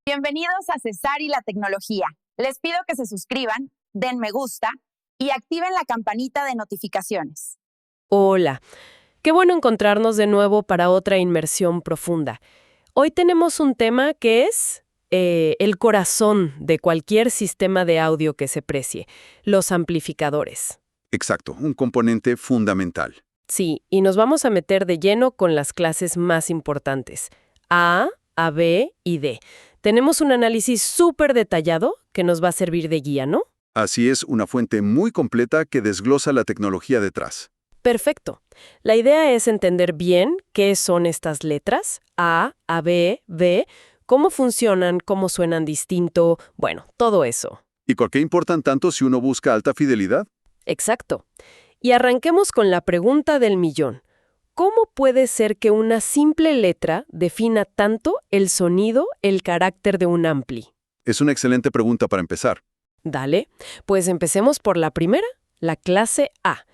Bienvenidos a Cesar y la tecnología. Les pido que se suscriban, den me gusta y activen la campanita de notificaciones. Hola, qué bueno encontrarnos de nuevo para otra inmersión profunda. Hoy tenemos un tema que es el corazón de cualquier sistema de audio que se precie, los amplificadores. Exacto, un componente fundamental. Sí, y nos vamos a meter de lleno con las clases más importantes, A, AB y D. Tenemos un análisis súper detallado que nos va a servir de guía, ¿no? Así es, una fuente muy completa que desglosa la tecnología detrás. Perfecto. La idea es entender bien qué son estas letras, A, AB, B, cómo funcionan, cómo suenan distinto, bueno, todo eso. ¿Y por qué importan tanto si uno busca alta fidelidad? Exacto. Y arranquemos con la pregunta del millón. ¿Cómo puede ser que una simple letra defina tanto el sonido, el carácter de un ampli? Es una excelente pregunta para empezar. Dale, pues empecemos por la primera, la clase A.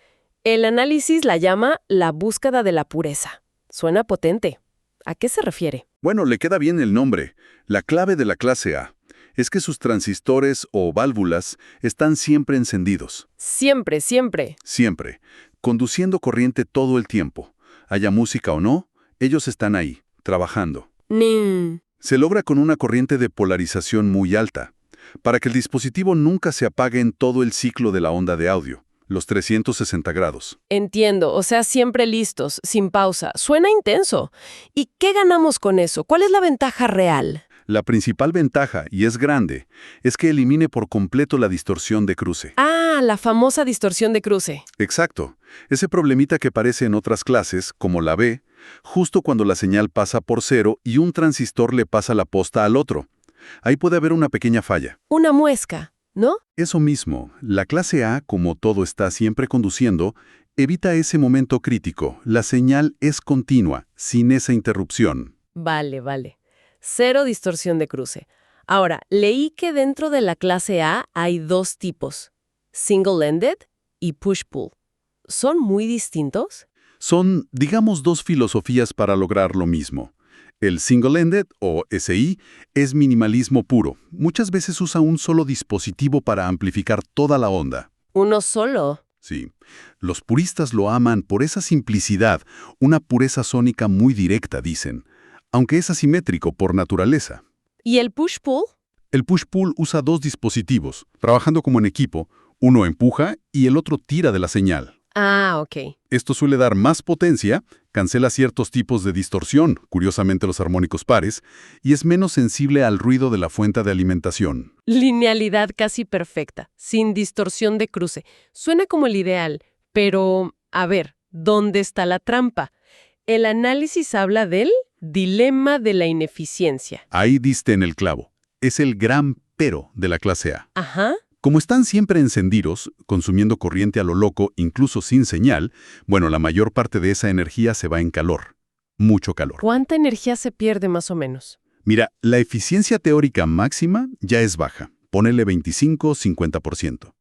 El análisis la llama la búsqueda de la pureza. Suena potente. ¿A qué se refiere? Bueno, le queda bien el nombre. La clave de la clase A es que sus transistores o válvulas están siempre encendidos. Siempre, siempre. Siempre. Conduciendo corriente todo el tiempo. Haya música o no, ellos están ahí, trabajando. Se logra con una corriente de polarización muy alta, para que el dispositivo nunca se apague en todo el ciclo de la onda de audio, los 360 grados. Entiendo, o sea, siempre listos, sin pausa. Suena intenso. ¿Y qué ganamos con eso? ¿Cuál es la ventaja real? La principal ventaja, y es grande, es que elimine por completo la distorsión de cruce. Ah, la famosa distorsión de cruce. Exacto. Ese problemita que aparece en otras clases, como la B, justo cuando la señal pasa por cero y un transistor le pasa la posta al otro. Ahí puede haber una pequeña falla. Una muesca, ¿no? Eso mismo, la clase A, como todo está siempre conduciendo, evita ese momento crítico. La señal es continua, sin esa interrupción. Vale. Cero distorsión de cruce. Ahora, leí que dentro de la clase A hay dos tipos, single-ended y push-pull. ¿Son muy distintos? Son, digamos, dos filosofías para lograr lo mismo. El single-ended, o SI, es minimalismo puro. Muchas veces usa un solo dispositivo para amplificar toda la onda. Uno solo. Sí. Los puristas lo aman por esa simplicidad, una pureza sónica muy directa, dicen, aunque es asimétrico por naturaleza. ¿Y el push-pull? El push-pull usa dos dispositivos, trabajando como en equipo. Uno empuja y el otro tira de la señal. Ah, ok. Esto suele dar más potencia, cancela ciertos tipos de distorsión, curiosamente los armónicos pares, y es menos sensible al ruido de la fuente de alimentación. Linealidad casi perfecta, sin distorsión de cruce. Suena como el ideal, pero, a ver, ¿dónde está la trampa? El análisis habla del dilema de la ineficiencia. Ahí diste en el clavo. Es el gran pero de la clase A. Ajá. Como están siempre encendidos, consumiendo corriente a lo loco, incluso sin señal, bueno, la mayor parte de esa energía se va en calor. Mucho calor. ¿Cuánta energía se pierde más o menos? Mira, la eficiencia teórica máxima ya es baja. Ponele 25-50%.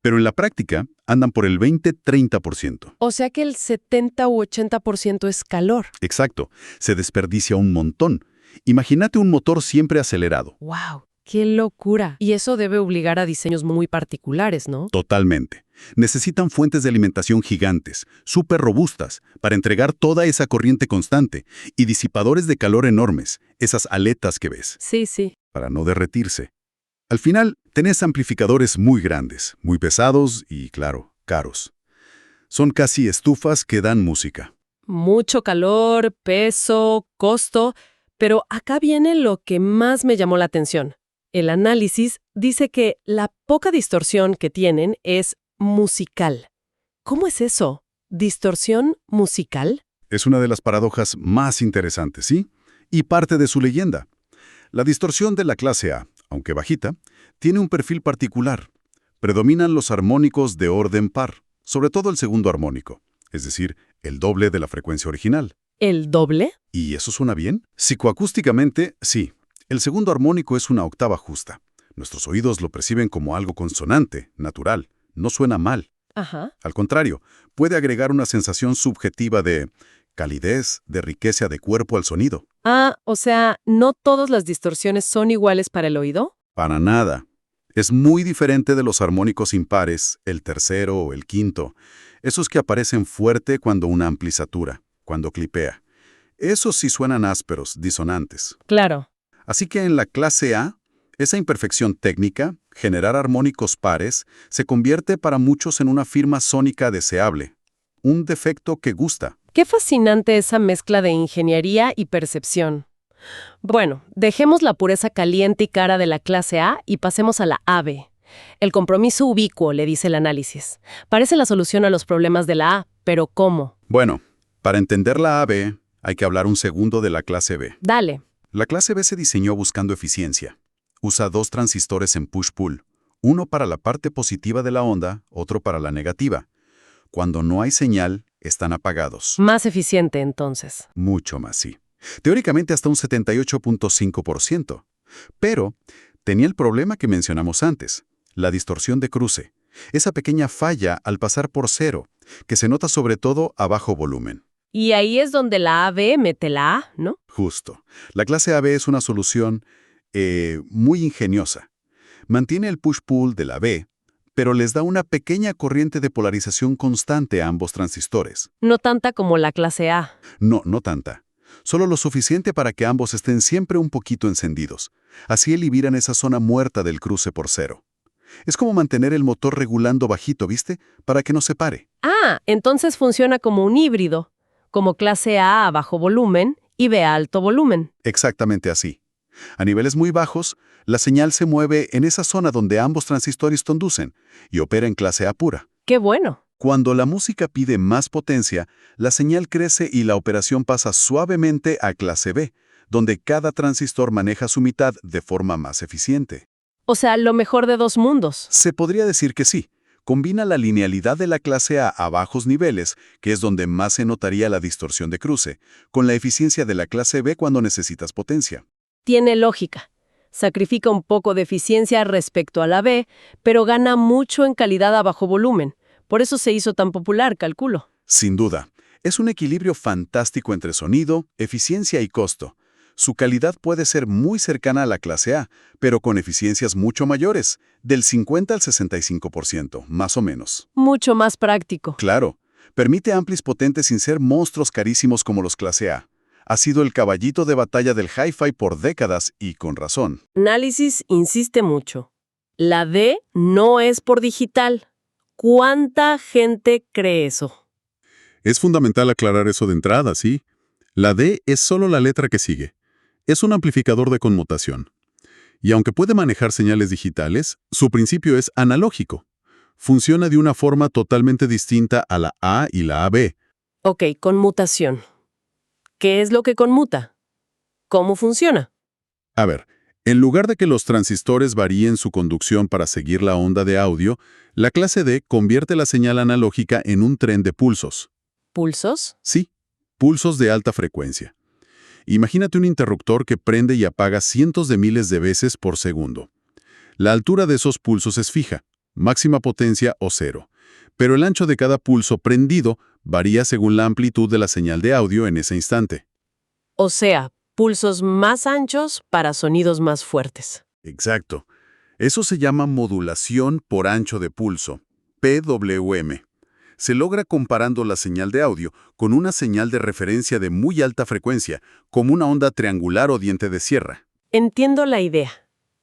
Pero en la práctica andan por el 20-30%. O sea que el 70 u 80% es calor. Exacto. Se desperdicia un montón. Imagínate un motor siempre acelerado. ¡Wow! ¡Qué locura! Y eso debe obligar a diseños muy particulares, ¿no? Totalmente. Necesitan fuentes de alimentación gigantes, súper robustas, para entregar toda esa corriente constante, y disipadores de calor enormes, esas aletas que ves, Sí. para no derretirse. Al final, tenés amplificadores muy grandes, muy pesados y, claro, caros. Son casi estufas que dan música. Mucho calor, peso, costo, pero acá viene lo que más me llamó la atención. El análisis dice que la poca distorsión que tienen es musical. ¿Cómo es eso? ¿Distorsión musical? Es una de las paradojas más interesantes, ¿sí? Y parte de su leyenda. La distorsión de la clase A, aunque bajita, tiene un perfil particular. Predominan los armónicos de orden par, sobre todo el segundo armónico, es decir, el doble de la frecuencia original. ¿El doble? ¿Y eso suena bien? Psicoacústicamente, sí. El segundo armónico es una octava justa. Nuestros oídos lo perciben como algo consonante, natural. No suena mal. Ajá. Al contrario, puede agregar una sensación subjetiva de calidez, de riqueza de cuerpo al sonido. Ah, o sea, ¿no todas las distorsiones son iguales para el oído? Para nada. Es muy diferente de los armónicos impares, el tercero o el quinto, esos que aparecen fuerte cuando un ampli satura, cuando clipea. Esos sí suenan ásperos, disonantes. Claro. Así que en la clase A, esa imperfección técnica, generar armónicos pares, se convierte para muchos en una firma sónica deseable, un defecto que gusta. Qué fascinante esa mezcla de ingeniería y percepción. Bueno, dejemos la pureza caliente y cara de la clase A y pasemos a la AB. El compromiso ubicuo, le dice el análisis. Parece la solución a los problemas de la A, pero ¿cómo? Bueno, para entender la AB, hay que hablar un segundo de la clase B. Dale. La clase B se diseñó buscando eficiencia. Usa 2 transistores en push-pull, uno para la parte positiva de la onda, otro para la negativa. Cuando no hay señal, están apagados. Más eficiente, entonces. Mucho más, sí. Teóricamente hasta un 78.5%. Pero tenía el problema que mencionamos antes, la distorsión de cruce. Esa pequeña falla al pasar por cero, que se nota sobre todo a bajo volumen. Y ahí es donde la AB mete la A, ¿no? Justo. La clase AB es una solución muy ingeniosa. Mantiene el push-pull de la B, pero les da una pequeña corriente de polarización constante a ambos transistores. No tanta como la clase A. No, no tanta. Solo lo suficiente para que ambos estén siempre un poquito encendidos. Así eliminan esa zona muerta del cruce por cero. Es como mantener el motor regulando bajito, ¿viste? Para que no se pare. Ah, entonces funciona como un híbrido, como clase A bajo volumen y B a alto volumen. Exactamente así. A niveles muy bajos, la señal se mueve en esa zona donde ambos transistores conducen y opera en clase A pura. ¡Qué bueno! Cuando la música pide más potencia, la señal crece y la operación pasa suavemente a clase B, donde cada transistor maneja su mitad de forma más eficiente. O sea, lo mejor de dos mundos. Se podría decir que sí. Combina la linealidad de la clase A bajos niveles, que es donde más se notaría la distorsión de cruce, con la eficiencia de la clase B cuando necesitas potencia. Tiene lógica. Sacrifica un poco de eficiencia respecto a la B, pero gana mucho en calidad a bajo volumen. Por eso se hizo tan popular, calculo. Sin duda. Es un equilibrio fantástico entre sonido, eficiencia y costo. Su calidad puede ser muy cercana a la clase A, pero con eficiencias mucho mayores, del 50 al 65%, más o menos. Mucho más práctico. Claro, permite amplis potentes sin ser monstruos carísimos como los clase A. Ha sido el caballito de batalla del hi-fi por décadas y con razón. Análisis insiste mucho. La D no es por digital. ¿Cuánta gente cree eso? Es fundamental aclarar eso de entrada, ¿sí? La D es solo la letra que sigue. Es un amplificador de conmutación. Y aunque puede manejar señales digitales, su principio es analógico. Funciona de una forma totalmente distinta a la A y la AB. Ok, conmutación. ¿Qué es lo que conmuta? ¿Cómo funciona? A ver, en lugar de que los transistores varíen su conducción para seguir la onda de audio, la clase D convierte la señal analógica en un tren de pulsos. ¿Pulsos? Sí, pulsos de alta frecuencia. Imagínate un interruptor que prende y apaga cientos de miles de veces por segundo. La altura de esos pulsos es fija, máxima potencia o cero, pero el ancho de cada pulso prendido varía según la amplitud de la señal de audio en ese instante. O sea, pulsos más anchos para sonidos más fuertes. Exacto. Eso se llama modulación por ancho de pulso, PWM. Se logra comparando la señal de audio con una señal de referencia de muy alta frecuencia, como una onda triangular o diente de sierra. Entiendo la idea.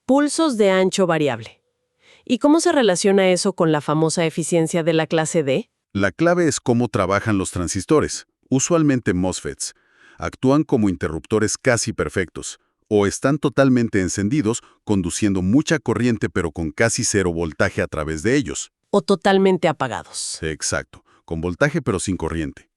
Pulsos de ancho variable. ¿Y cómo se relaciona eso con la famosa eficiencia de la clase D? La clave es cómo trabajan los transistores, usualmente MOSFETs. Actúan como interruptores casi perfectos, o están totalmente encendidos, conduciendo mucha corriente pero con casi cero voltaje a través de ellos. O totalmente apagados. Exacto, con voltaje pero sin corriente.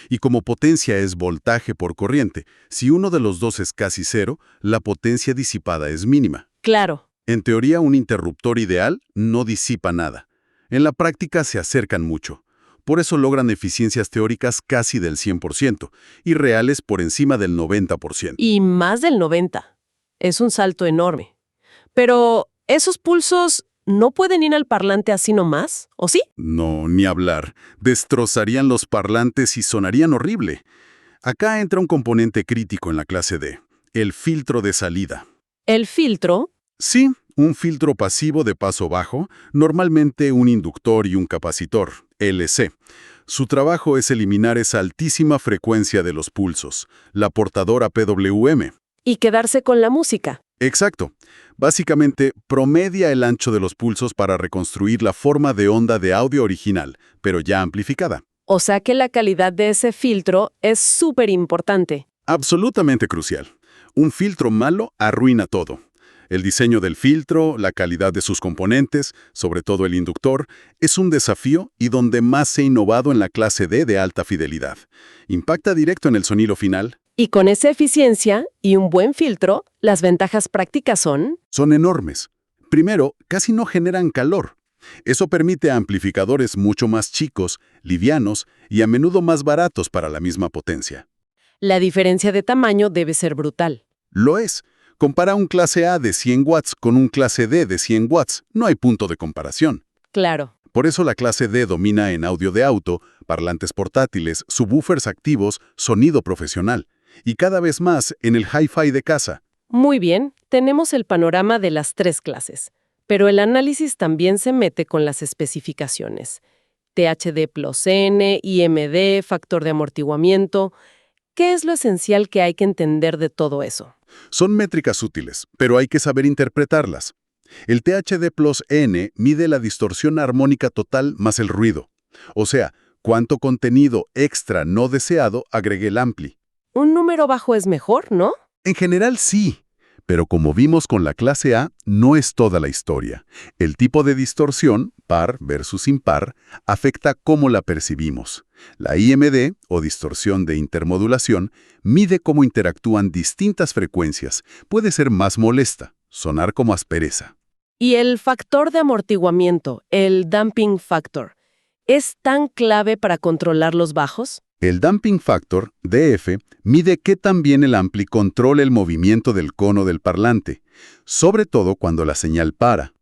Y como potencia es voltaje por corriente, si uno de los dos es casi cero, la potencia disipada es mínima. Claro. En teoría, un interruptor ideal no disipa nada. En la práctica se acercan mucho. Por eso logran eficiencias teóricas casi del 100% y reales por encima del 90%. Y más del 90%. Es un salto enorme. Pero, ¿esos pulsos no pueden ir al parlante así nomás? ¿O sí? No, ni hablar. Destrozarían los parlantes y sonarían horrible. Acá entra un componente crítico en la clase D, el filtro de salida. ¿El filtro? Sí, un filtro pasivo de paso bajo, normalmente un inductor y un capacitor, LC. Su trabajo es eliminar esa altísima frecuencia de los pulsos, la portadora PWM. Y quedarse con la música. Exacto. Básicamente, promedia el ancho de los pulsos para reconstruir la forma de onda de audio original, pero ya amplificada. O sea que la calidad de ese filtro es súper importante. Absolutamente crucial. Un filtro malo arruina todo. El diseño del filtro, la calidad de sus componentes, sobre todo el inductor, es un desafío y donde más se ha innovado en la clase D de alta fidelidad. Impacta directo en el sonido final. Y con esa eficiencia y un buen filtro, las ventajas prácticas son... Son enormes. Primero, casi no generan calor. Eso permite a amplificadores mucho más chicos, livianos y a menudo más baratos para la misma potencia. La diferencia de tamaño debe ser brutal. Lo es. Compara un clase A de 100 watts con un clase D de 100 watts. No hay punto de comparación. Claro. Por eso la clase D domina en audio de auto, parlantes portátiles, subwoofers activos, sonido profesional. Y cada vez más en el hi-fi de casa. Muy bien, tenemos el panorama de las tres clases. Pero el análisis también se mete con las especificaciones. THD plus N, IMD, factor de amortiguamiento. ¿Qué es lo esencial que hay que entender de todo eso? Son métricas útiles, pero hay que saber interpretarlas. El THD plus N mide la distorsión armónica total más el ruido. O sea, cuánto contenido extra no deseado agregue el ampli. Un número bajo es mejor, ¿no? En general sí, pero como vimos con la clase A, no es toda la historia. El tipo de distorsión, par versus impar, afecta cómo la percibimos. La IMD, o distorsión de intermodulación, mide cómo interactúan distintas frecuencias. Puede ser más molesta, sonar como aspereza. Y el factor de amortiguamiento, el damping factor, ¿es tan clave para controlar los bajos? El damping factor, DF, mide qué tan bien el ampli controla el movimiento del cono del parlante, sobre todo cuando la señal para.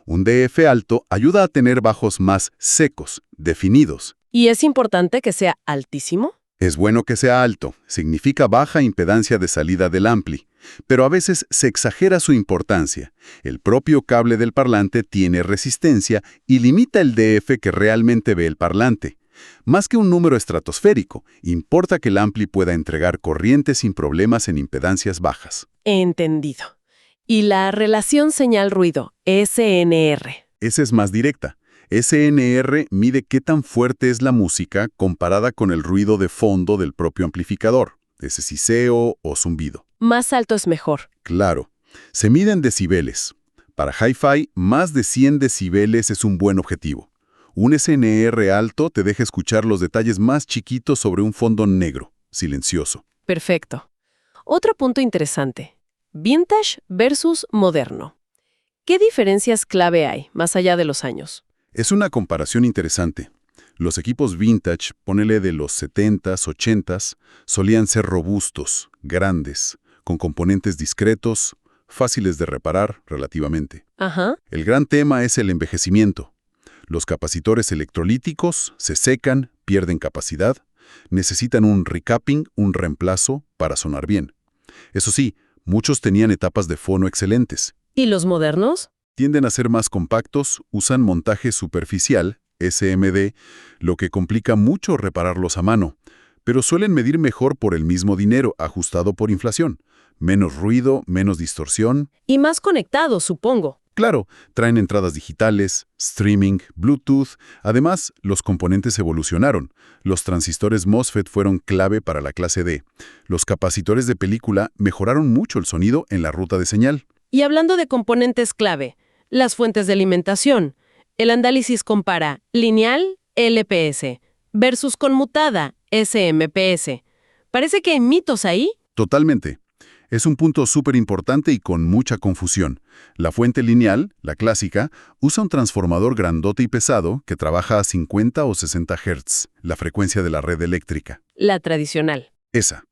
Un DF alto ayuda a tener bajos más secos, definidos. ¿Y es importante que sea altísimo? Es bueno que sea alto, significa baja impedancia de salida del ampli, pero a veces se exagera su importancia. El propio cable del parlante tiene resistencia y limita el DF que realmente ve el parlante. Más que un número estratosférico, importa que el ampli pueda entregar corriente sin problemas en impedancias bajas. Entendido. ¿Y la relación señal-ruido, SNR? Esa es más directa. SNR mide qué tan fuerte es la música comparada con el ruido de fondo del propio amplificador, ese siseo o zumbido. Más alto es mejor. Claro. Se mide en decibeles. Para hi-fi, más de 100 decibeles es un buen objetivo. Un SNR alto te deja escuchar los detalles más chiquitos sobre un fondo negro, silencioso. Perfecto. Otro punto interesante. Vintage versus moderno. ¿Qué diferencias clave hay, más allá de los años? Es una comparación interesante. Los equipos vintage, ponele de los 70s, 80s, solían ser robustos, grandes, con componentes discretos, fáciles de reparar relativamente. Ajá. El gran tema es el envejecimiento. Los capacitores electrolíticos se secan, pierden capacidad, necesitan un recapping, un reemplazo, para sonar bien. Eso sí, muchos tenían etapas de fono excelentes. ¿Y los modernos? Tienden a ser más compactos, usan montaje superficial, SMD, lo que complica mucho repararlos a mano, pero suelen medir mejor por el mismo dinero ajustado por inflación. Menos ruido, menos distorsión. Y más conectados, supongo. Claro, traen entradas digitales, streaming, Bluetooth. Además, los componentes evolucionaron. Los transistores MOSFET fueron clave para la clase D. Los capacitores de película mejoraron mucho el sonido en la ruta de señal. Y hablando de componentes clave, las fuentes de alimentación. El análisis compara lineal, LPS, versus conmutada, SMPS. Parece que hay mitos ahí. Totalmente. Es un punto súper importante y con mucha confusión. La fuente lineal, la clásica, usa un transformador grandote y pesado que trabaja a 50 o 60 Hz, la frecuencia de la red eléctrica. La tradicional. Esa.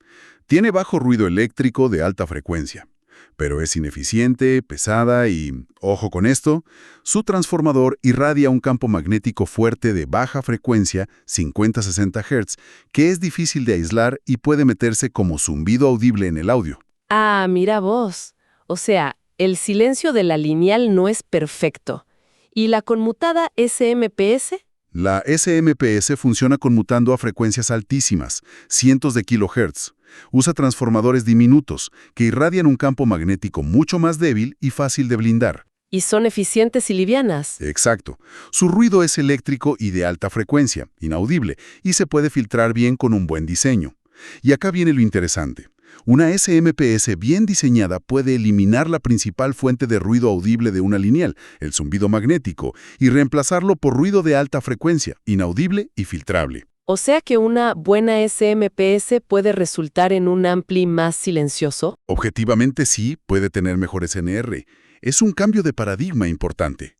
Tiene bajo ruido eléctrico de alta frecuencia. pero es ineficiente, pesada y, ojo con esto, su transformador irradia un campo magnético fuerte de baja frecuencia, 50-60 Hz, que es difícil de aislar y puede meterse como zumbido audible en el audio. Ah, mira vos. O sea, el silencio de la lineal no es perfecto. ¿Y la conmutada SMPS? La SMPS funciona conmutando a frecuencias altísimas, cientos de kilohertz. Usa transformadores diminutos que irradian un campo magnético mucho más débil y fácil de blindar. Y son eficientes y livianas. Exacto. Su ruido es eléctrico y de alta frecuencia, inaudible, y se puede filtrar bien con un buen diseño. Y acá viene lo interesante. Una SMPS bien diseñada puede eliminar la principal fuente de ruido audible de una lineal, el zumbido magnético, y reemplazarlo por ruido de alta frecuencia, inaudible y filtrable. O sea que una buena SMPS puede resultar en un ampli más silencioso. Objetivamente sí, puede tener mejores NR. Es un cambio de paradigma importante.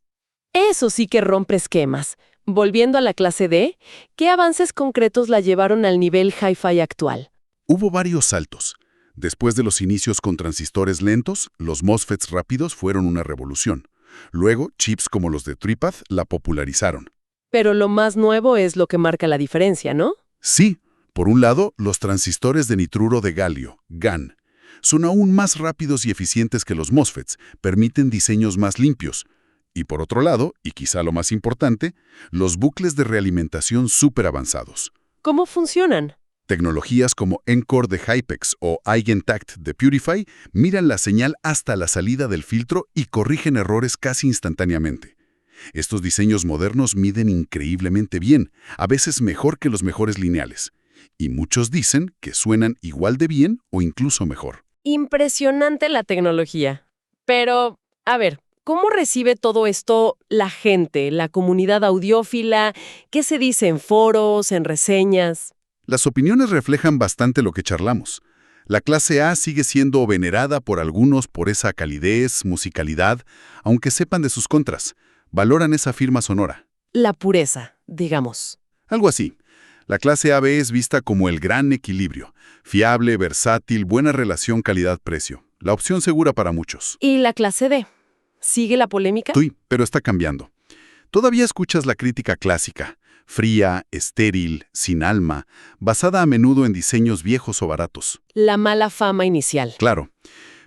Eso sí que rompe esquemas. Volviendo a la clase D, ¿qué avances concretos la llevaron al nivel hi-fi actual? Hubo varios saltos. Después de los inicios con transistores lentos, los MOSFETs rápidos fueron una revolución. Luego, chips como los de TreePath la popularizaron. Pero lo más nuevo es lo que marca la diferencia, ¿no? Sí, por un lado, los transistores de nitruro de galio, GaN, son aún más rápidos y eficientes que los MOSFETs, permiten diseños más limpios. Y por otro lado, y quizá lo más importante, los bucles de realimentación súper avanzados. ¿Cómo funcionan? Tecnologías como Encore de Hypex o EigenTact de Purify miran la señal hasta la salida del filtro y corrigen errores casi instantáneamente. Estos diseños modernos miden increíblemente bien, a veces mejor que los mejores lineales. Y muchos dicen que suenan igual de bien o incluso mejor. Impresionante la tecnología. Pero, a ver, ¿cómo recibe todo esto la gente, la comunidad audiófila? ¿Qué se dice en foros, en reseñas? Las opiniones reflejan bastante lo que charlamos. La clase A sigue siendo venerada por algunos por esa calidez, musicalidad, aunque sepan de sus contras. Valoran esa firma sonora. La pureza, digamos. Algo así. La clase AB es vista como el gran equilibrio. Fiable, versátil, buena relación calidad-precio. La opción segura para muchos. ¿Y la clase D? ¿Sigue la polémica? Sí, pero está cambiando. Todavía escuchas la crítica clásica. Fría, estéril, sin alma, basada a menudo en diseños viejos o baratos. La mala fama inicial. Claro.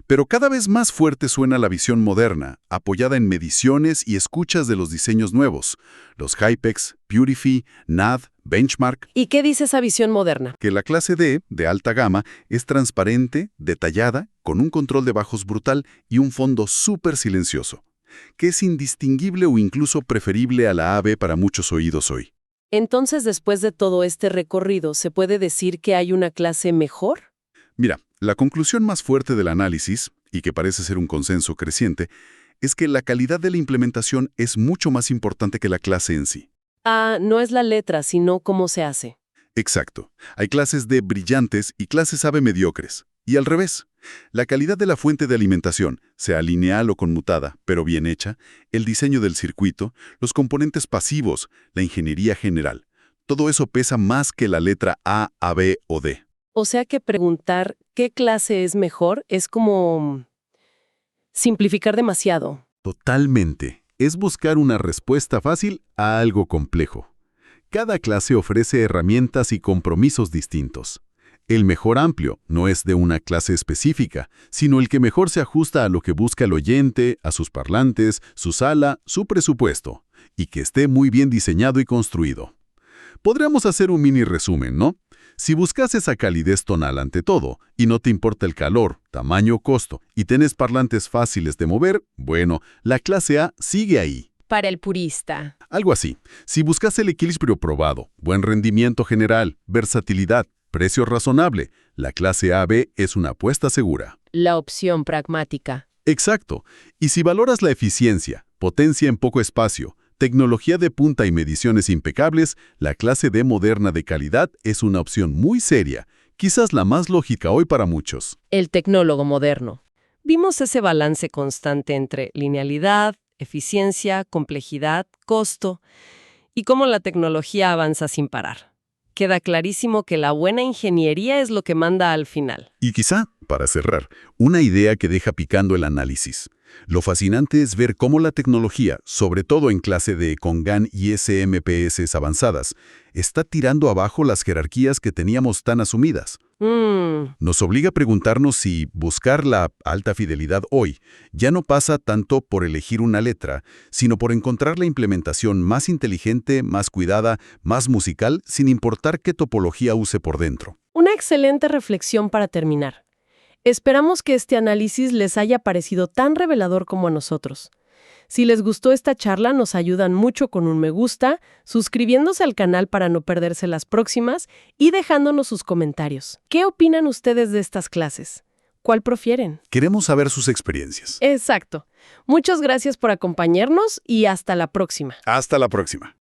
Pero cada vez más fuerte suena la visión moderna, apoyada en mediciones y escuchas de los diseños nuevos, los Hypex, Purify, NAD, Benchmark. ¿Y qué dice esa visión moderna? Que la clase D, de alta gama, es transparente, detallada, con un control de bajos brutal y un fondo súper silencioso, que es indistinguible o incluso preferible a la AB para muchos oídos hoy. Entonces, después de todo este recorrido, ¿se puede decir que hay una clase mejor? Mira, la conclusión más fuerte del análisis, y que parece ser un consenso creciente, es que la calidad de la implementación es mucho más importante que la clase en sí. Ah, no es la letra, sino cómo se hace. Exacto. Hay clases D brillantes y clases AB mediocres. Y al revés. La calidad de la fuente de alimentación, sea lineal o conmutada, pero bien hecha, el diseño del circuito, los componentes pasivos, la ingeniería general, todo eso pesa más que la letra A, AB o D. O sea que preguntar qué clase es mejor es como simplificar demasiado. Totalmente. Es buscar una respuesta fácil a algo complejo. Cada clase ofrece herramientas y compromisos distintos. El mejor amplio no es de una clase específica, sino el que mejor se ajusta a lo que busca el oyente, a sus parlantes, su sala, su presupuesto, y que esté muy bien diseñado y construido. Podríamos hacer un mini resumen, ¿no? Si buscas esa calidez tonal ante todo, y no te importa el calor, tamaño o costo, y tienes parlantes fáciles de mover, bueno, la clase A sigue ahí. Para el purista. Algo así. Si buscas el equilibrio probado, buen rendimiento general, versatilidad, precio razonable, la clase AB es una apuesta segura. La opción pragmática. Exacto. Y si valoras la eficiencia, potencia en poco espacio, tecnología de punta y mediciones impecables, la clase D moderna de calidad es una opción muy seria, quizás la más lógica hoy para muchos. El tecnólogo moderno. Vimos ese balance constante entre linealidad, eficiencia, complejidad, costo, y cómo la tecnología avanza sin parar. Queda clarísimo que la buena ingeniería es lo que manda al final. Y quizá, para cerrar, una idea que deja picando el análisis. Lo fascinante es ver cómo la tecnología, sobre todo en clase de Congan y SMPS avanzadas, está tirando abajo las jerarquías que teníamos tan asumidas. Nos obliga a preguntarnos si buscar la alta fidelidad hoy ya no pasa tanto por elegir una letra, sino por encontrar la implementación más inteligente, más cuidada, más musical, sin importar qué topología use por dentro. Una excelente reflexión para terminar. Esperamos que este análisis les haya parecido tan revelador como a nosotros. Si les gustó esta charla, nos ayudan mucho con un me gusta, suscribiéndose al canal para no perderse las próximas y dejándonos sus comentarios. ¿Qué opinan ustedes de estas clases? ¿Cuál prefieren? Queremos saber sus experiencias. Exacto. Muchas gracias por acompañarnos y hasta la próxima. Hasta la próxima.